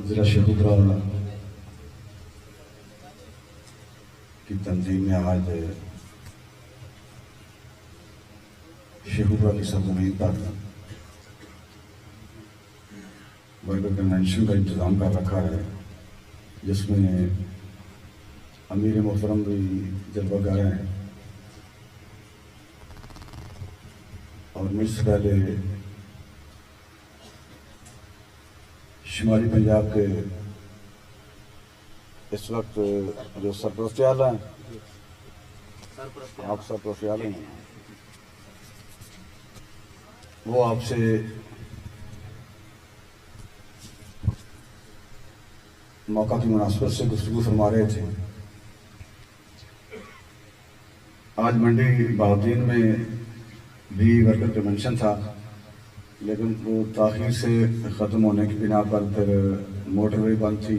ضلع شیخوپورہ کی تنظیم میں آج شیخوپورہ کی سرزمین پر ورکر کنونشن کا انتظام کر رکھا ہے، جس میں امیر محترم بھی جلوہ گر ہیں اور مجھ سے پہلے شمالی پنجاب کے اس وقت جو سرپرست اعلیٰ ہیں، آپ سرپرست اعلیٰ ہیں، وہ آپ سے موقع کی مناسبت سے گفتگو فرما رہے تھے۔ آج منڈی بہاؤالدین میں بھی ورکر کنونشن تھا، لیکن وہ تاخیر سے ختم ہونے کی بنا پر پھر موٹر وے بند تھی،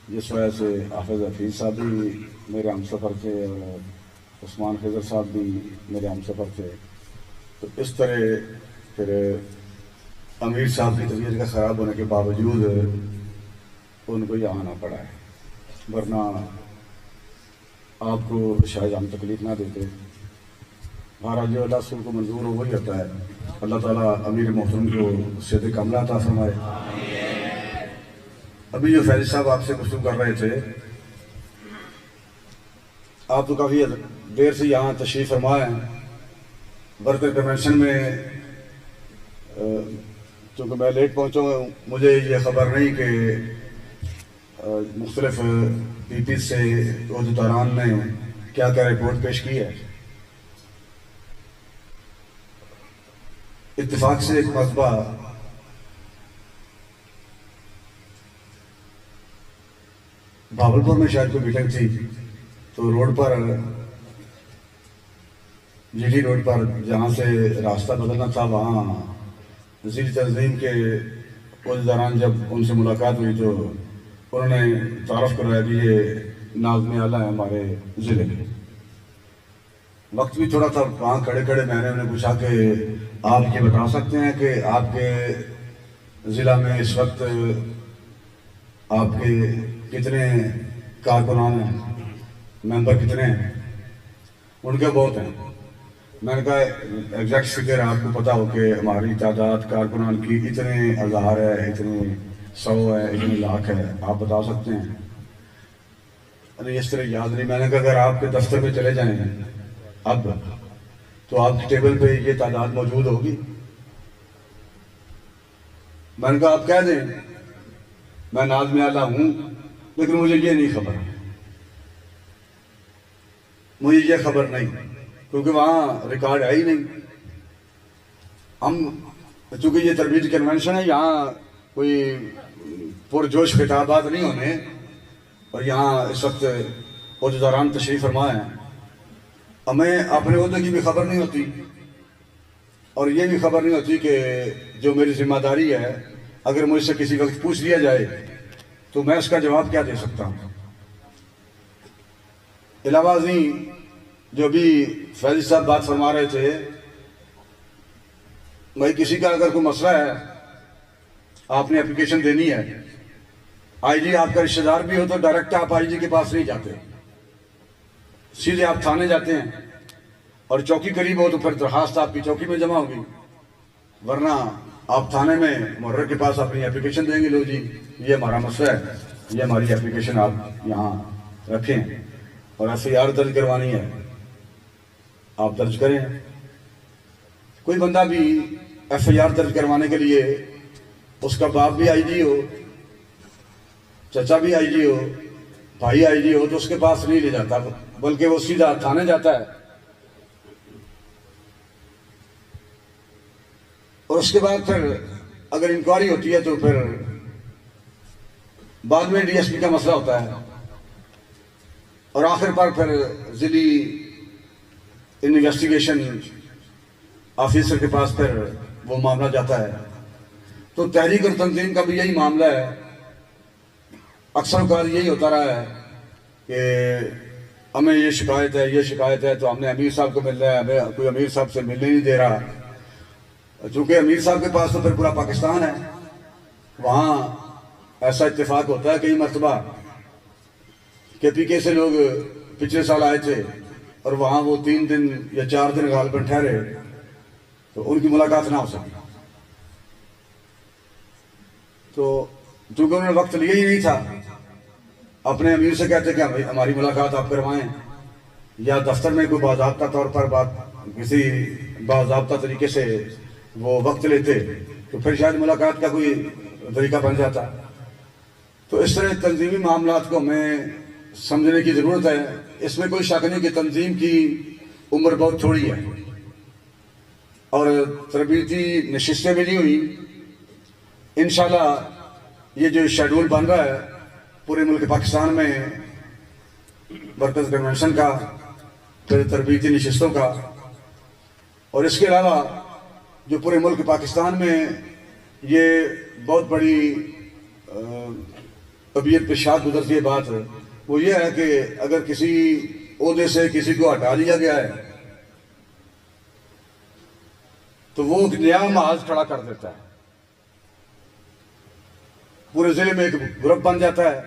جس وجہ سے حافظ حفیظ صاحب بھی میرے ہم سفر تھے اور عثمان خضر صاحب بھی میرے ہم سفر تھے۔ تو اس طرح پھر امیر صاحب کی طبیعت کا خراب ہونے کے باوجود ان کو یہاں آنا پڑا ہے، ورنہ آپ کو شاید ہم تکلیف نہ دیتے۔ بہرحال جو اللہ سے کو منظور ہو وہی ہوتا ہے۔ اللہ تعالیٰ امیر محترم کو صدق عملہ عطا فرمائے۔ ابھی جو فیض صاحب آپ سے گفتگو کر رہے تھے، آپ تو کافی دیر سے یہاں تشریف فرما ہیں۔ ورکر کنونشن میں چونکہ میں لیٹ پہنچا ہوں، مجھے یہ خبر نہیں کہ مختلف پی پی سے عہدیداران نے کیا کیا رپورٹ پیش کی ہے۔ اتفاق سے ایک مرتبہ بھاولپور میں شاید کوئی میٹنگ تھی، تو روڈ پر جیلی روڈ پر جہاں سے راستہ بدلنا تھا، وہاں ضلع تنظیم کے عہدیداران جب ان سے ملاقات ہوئی تو انہوں نے تعارف کرایا کہ یہ ناظم اعلیٰ ہیں ہمارے ضلع کے۔ وقت بھی تھوڑا تھا، وہاں کھڑے کھڑے میں نے انہیں پوچھا کہ آپ یہ بتا سکتے ہیں کہ آپ کے ضلع میں اس وقت آپ کے کتنے کارکنان ہیں، ممبر کتنے ہیں؟ ان کے بہت ہیں۔ میں نے کہا ایگزیکٹ فگر آپ کو پتا ہو کہ ہماری تعداد کارکنان کی اتنے ہزار ہے، اتنے 100 ہے، اتنے لاکھ ہے، آپ بتا سکتے ہیں؟ ارے اس طرح یاد نہیں۔ میں نے کہا اگر آپ کے دفتر پہ چلے جائیں اب تو آپ کی ٹیبل پہ یہ تعداد موجود ہوگی۔ میں نے کہا آپ کہہ دیں میں ناظم اعلیٰ ہوں، لیکن مجھے یہ نہیں خبر، مجھے یہ خبر نہیں، کیونکہ وہاں ریکارڈ ہے ہی نہیں۔ ہم چونکہ یہ تربیتی کنونشن ہے، یہاں کوئی پرجوش خطابات نہیں ہونے، اور یہاں اس وقت عہدیداران تشریف فرما ہیں۔ ہمیں اپنے عہدے کی بھی خبر نہیں ہوتی، اور یہ بھی خبر نہیں ہوتی کہ جو میری ذمہ داری ہے، اگر مجھ سے کسی وقت پوچھ لیا جائے تو میں اس کا جواب کیا دے سکتا ہوں۔ علاوہ ازیں جو بھی فیض صاحب بات فرما رہے تھے، بھائی کسی کا اگر کوئی مسئلہ ہے، آپ نے اپلیکیشن دینی ہے، آئی جی آپ کا رشتہ دار بھی ہو تو ڈائریکٹ آپ آئی جی کے پاس نہیں جاتے، سیدھے آپ تھانے جاتے ہیں، اور چوکی قریب ہو تو پھر درخواست آپ کی چوکی میں جمع ہوگی، ورنہ آپ تھانے میں محرر کے پاس اپنی اپلیکیشن دیں گے، لو جی یہ ہمارا مسئلہ ہے، یہ ہماری اپلیکیشن آپ یہاں رکھیں، اور FIR درج کروانی ہے، آپ درج کریں۔ کوئی بندہ بھی FIR درج کروانے کے لیے اس کا باپ بھی IG ہو، چچا بھی IG ہو، بھائی IG ہو، تو اس کے پاس نہیں لے جاتا، بلکہ وہ سیدھا تھانے جاتا ہے، اور اس کے بعد پھر اگر انکوائری ہوتی ہے تو پھر بعد میں DSP کا مسئلہ ہوتا ہے، اور آخر پر پھر ضلعی انویسٹیگیشن آفیسر کے پاس پھر وہ معاملہ جاتا ہے۔ تو تحریک اور تنظیم کا بھی یہی معاملہ ہے، اکثر اوقات یہی ہوتا رہا ہے کہ ہمیں یہ شکایت ہے تو ہم نے امیر صاحب کو ملنا ہے، ہمیں کوئی امیر صاحب سے ملنے نہیں دے رہا، چونکہ امیر صاحب کے پاس تو پھر پورا پاکستان ہے۔ وہاں ایسا اتفاق ہوتا ہے کئی مرتبہ کہ PK سے لوگ پچھلے سال آئے تھے اور وہاں وہ 3 دن یا 4 دن غالباً ٹھہرے تو ان کی ملاقات نہ ہو سکی، تو چونکہ انہوں نے وقت لیا ہی نہیں تھا، اپنے امیر سے کہتے کہ ہماری ملاقات آپ کروائیں، یا دفتر میں کوئی باضابطہ طور پر کسی باضابطہ طریقے سے وہ وقت لیتے تو پھر شاید ملاقات کا کوئی طریقہ بن جاتا۔ تو اس طرح تنظیمی معاملات کو ہمیں سمجھنے کی ضرورت ہے۔ اس میں کوئی شک نہیں کہ تنظیم کی عمر بہت تھوڑی ہے، اور تربیتی نشستیں بھی نہیں ہوئی۔ انشاءاللہ یہ جو شیڈول بن رہا ہے پورے ملک پاکستان میں، مرکز کنونشن کا، پھر تربیتی نشستوں کا، اور اس کے علاوہ جو پورے ملک پاکستان میں یہ بہت بڑی طبیعت پیشات گزرتی ہے بات، وہ یہ ہے کہ اگر کسی عہدے سے کسی کو ہٹا دیا گیا ہے تو وہ ایک نیا محاذ کھڑا کر دیتا ہے، پورے ضلع میں ایک گروپ بن جاتا ہے۔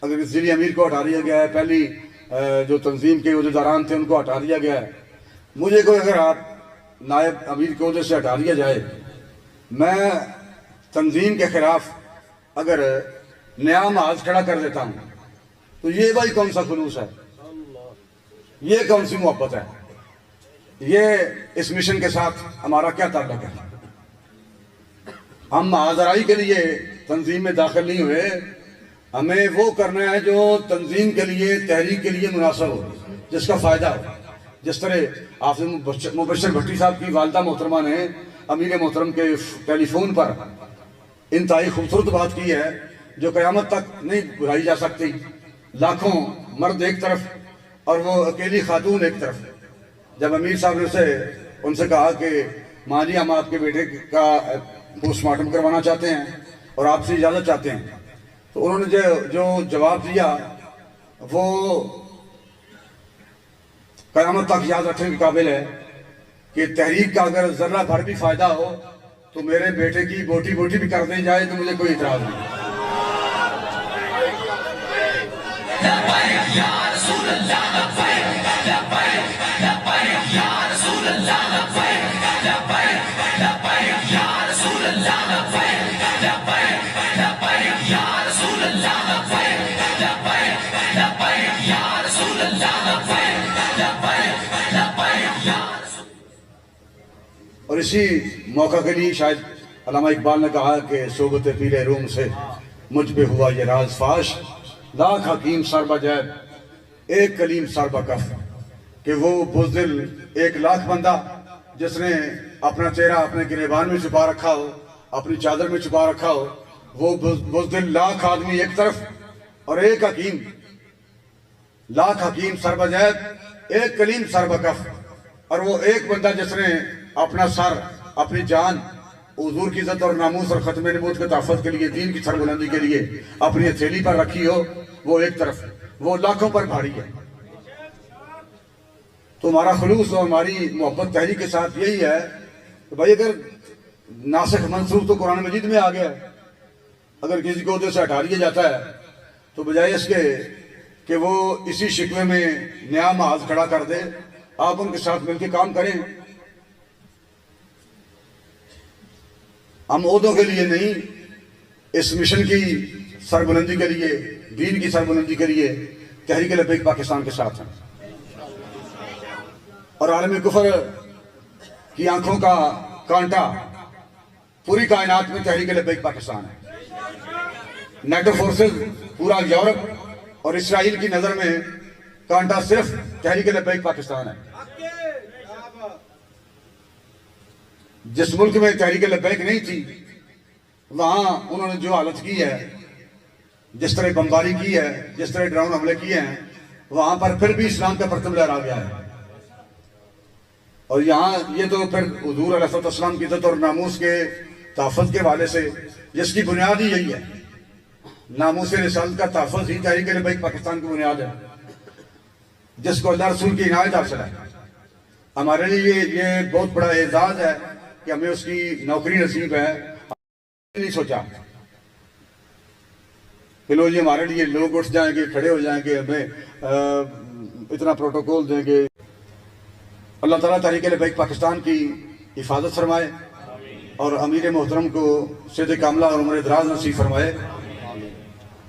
اگر ضلعی امیر کو ہٹا دیا گیا ہے، پہلی جو تنظیم کے عہدیداران تھے ان کو ہٹا دیا گیا ہے، مجھے کوئی اگر آپ نائب امیر کے عہدے سے ہٹا دیا جائے، میں تنظیم کے خلاف اگر نیا محاذ کھڑا کر دیتا ہوں تو یہ بھائی کون سا خلوص ہے، یہ کون سی محبت ہے، یہ اس مشن کے ساتھ ہمارا کیا تعلق ہے؟ ہم محاذرائی کے لیے تنظیم میں داخل نہیں ہوئے، ہمیں وہ کرنا ہے جو تنظیم کے لیے، تحریک کے لیے مناسب ہو، جس کا فائدہ ہو۔ جس طرح حافظ مبشر بھٹی صاحب کی والدہ محترمہ نے امیر محترم کے ٹیلی فون پر انتہائی خوبصورت بات کی ہے جو قیامت تک نہیں بھلائی جا سکتی۔ لاکھوں مرد ایک طرف اور وہ اکیلی خاتون ایک طرف۔ جب امیر صاحب نے ان سے کہا کہ ماں جی ہم آپ کے بیٹے کا پوسٹ مارٹم کروانا چاہتے ہیں اور آپ سے اجازت چاہتے ہیں، تو انہوں نے جو جواب دیا وہ قیامت تک یاد رکھنے کے قابل ہے کہ تحریک کا اگر ذرہ بھر بھی فائدہ ہو تو میرے بیٹے کی بوٹی بھی کر دی جائے تو مجھے کوئی اعتراض نہیں۔ اور اسی موقع کے لیے شاید علامہ اقبال نے کہا کہ صحبت پیر روم سے مجھ پہ ہوا یہ راز فاش، لاکھ حکیم سر بجید ایک کلیم سر بکف، کہ وہ بزدل 1,00,000 بندہ جس نے اپنا چہرہ اپنے گریبان میں چھپا رکھا ہو، اپنی چادر میں چھپا رکھا ہو، وہ بزدل 1,00,000 آدمی ایک طرف اور ایک حکیم، 1,00,000 حکیم سر بجید ایک کلیم سر بکف، اور وہ ایک بندہ جس نے اپنا سر، اپنی جان حضور کی عزت اور ناموس اور ختم نبوت کے تحفظ کے لیے، دین کی سربلندی کے لیے اپنی ہتھیلی پر رکھی ہو، وہ ایک طرف، وہ لاکھوں پر بھاری ہے۔ تو ہمارا خلوص اور ہماری محبت تحریک کے ساتھ یہی ہے کہ بھائی اگر ناسخ منسوخ تو قرآن مجید میں آ گیا ہے، اگر کسی کو عہدے سے ہٹا دیا جاتا ہے تو بجائے اس کے کہ وہ اسی شکوے میں نیا محاذ کھڑا کر دے، آپ ان کے ساتھ مل کے کام کریں۔ ہم عہدوں کے لیے نہیں، اس مشن کی سربلندی کے لیے، دین کی سربلندی کے لیے تحریک لبیک پاکستان کے ساتھ ہیں، اور عالم کفر کی آنکھوں کا کانٹا پوری کائنات میں تحریک لبیک پاکستان ہے۔ نیٹو فورسز پورا یورپ اور اسرائیل کی نظر میں کانٹا صرف تحریک لبیک پاکستان ہے۔ جس ملک میں تحریک لبیک نہیں تھی، وہاں انہوں نے جو حالت کی ہے، جس طرح بمباری کی ہے، جس طرح ڈرون حملے کیے ہیں، وہاں پر پھر بھی اسلام کا پرچم لہرا گیا ہے۔ اور یہاں یہ تو پھر حضور علیہ السلام کی عزت اور ناموس کے تحفظ کے حوالے سے، جس کی بنیاد ہی یہی ہے، ناموس رسالت کا تحفظ ہی تحریک لبیک پاکستان کی بنیاد ہے، جس کو اللہ رسول کی عنایت حاصل ہے۔ ہمارے لیے یہ بہت بڑا اعزاز ہے کہ ہمیں اس کی نوکری نصیب ہے۔ نہیں سوچا کہ لو جی ہمارے لیے لوگ اٹھ جائیں گے، کھڑے ہو جائیں گے، ہمیں اتنا پروٹوکول دیں گے۔ اللہ تعالیٰ تحریک لبیک پاکستان کی حفاظت فرمائے اور امیر محترم کو صحت کاملہ اور عمر دراز نصیب فرمائے۔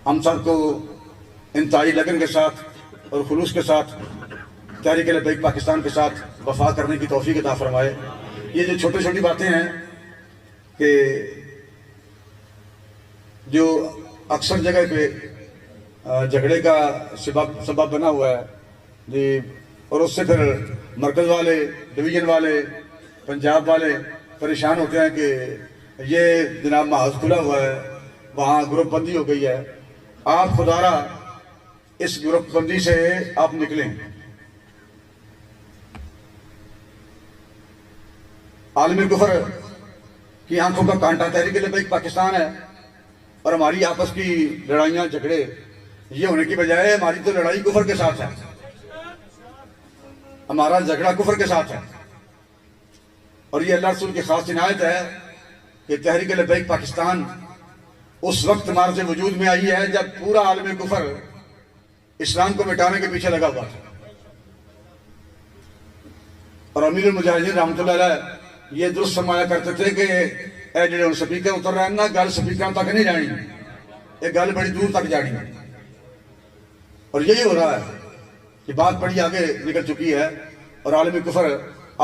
ہم سب کو انتہائی لگن کے ساتھ اور خلوص کے ساتھ تحریک لبیک پاکستان کے ساتھ وفا کرنے کی توفیق عطا فرمائے۔ یہ جو چھوٹی چھوٹی باتیں ہیں کہ جو اکثر جگہ پہ جھگڑے کا سبب بنا ہوا ہے جی، اور اس سے پھر مرکز والے، ڈویژن والے، پنجاب والے پریشان ہوتے ہیں کہ یہ جناب محاذ کھلا ہوا ہے، وہاں گروپ بندی ہو گئی ہے۔ آپ خدارا اس گروپ بندی سے آپ نکلیں۔ عالم کفر کی آنکھوں کا کانٹا تحریک لبیک پاکستان ہے، اور ہماری آپس کی لڑائیاں جھگڑے یہ ہونے کی بجائے ہماری تو لڑائی کفر کے ساتھ ہے، ہمارا جھگڑا کفر کے ساتھ ہے۔ اور یہ اللہ رسول کی خاص عنایت ہے کہ تحریک لبیک پاکستان اس وقت مارز وجود میں آئی ہے جب پورا عالم کفر اسلام کو مٹانے کے پیچھے لگا ہوا تھا، اور امیر المجاہدین رحمۃ اللہ علیہ یہ درست فرمایا کرتے تھے کہ اے جڑے ہن سپیکر اتر رہے ہیں نا، گل سپیکراں تک نہیں جانی، یہ گل بڑی دور تک جانی ہے۔ اور یہی ہو رہا ہے کہ بات بڑی آگے نکل چکی ہے، اور عالم کفر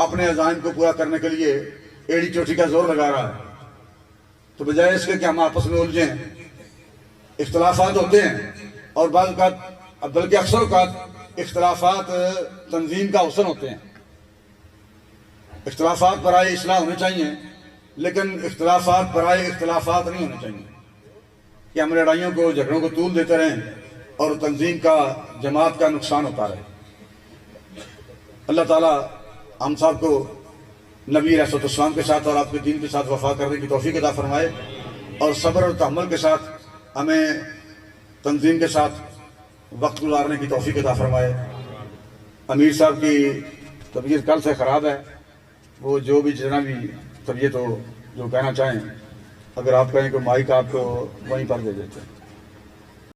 اپنے عزائم کو پورا کرنے کے لیے ایڑی چوٹی کا زور لگا رہا ہے۔ تو بجائے اس کے کہ ہم آپس میں الجھیں، اختلافات ہوتے ہیں، اور بعض اوقات بلکہ اکثر اوقات اختلافات تنظیم کا حسن ہوتے ہیں۔ اختلافات برائے اصلاح ہونے چاہیے، لیکن اختلافات برائے اختلافات نہیں ہونے چاہیے کہ ہم لڑائیوں کو، جھگڑوں کو طول دیتے رہیں اور تنظیم کا، جماعت کا نقصان ہوتا رہے۔ اللہ تعالیٰ ہم سب کو نبی علیہ السلام کے ساتھ اور آپ کے دین کے ساتھ وفا کرنے کی توفیق عطا فرمائے، اور صبر اور تحمل کے ساتھ ہمیں تنظیم کے ساتھ وقت گزارنے کی توفیق عطا فرمائے۔ امیر صاحب کی طبیعت کل سے خراب ہے، وہ جو بھی جتنا بھی طبیعت ہو، جو کہنا چاہیں، اگر آپ کہیں کہ مائک آپ کو وہیں پر دے دیتے ہیں۔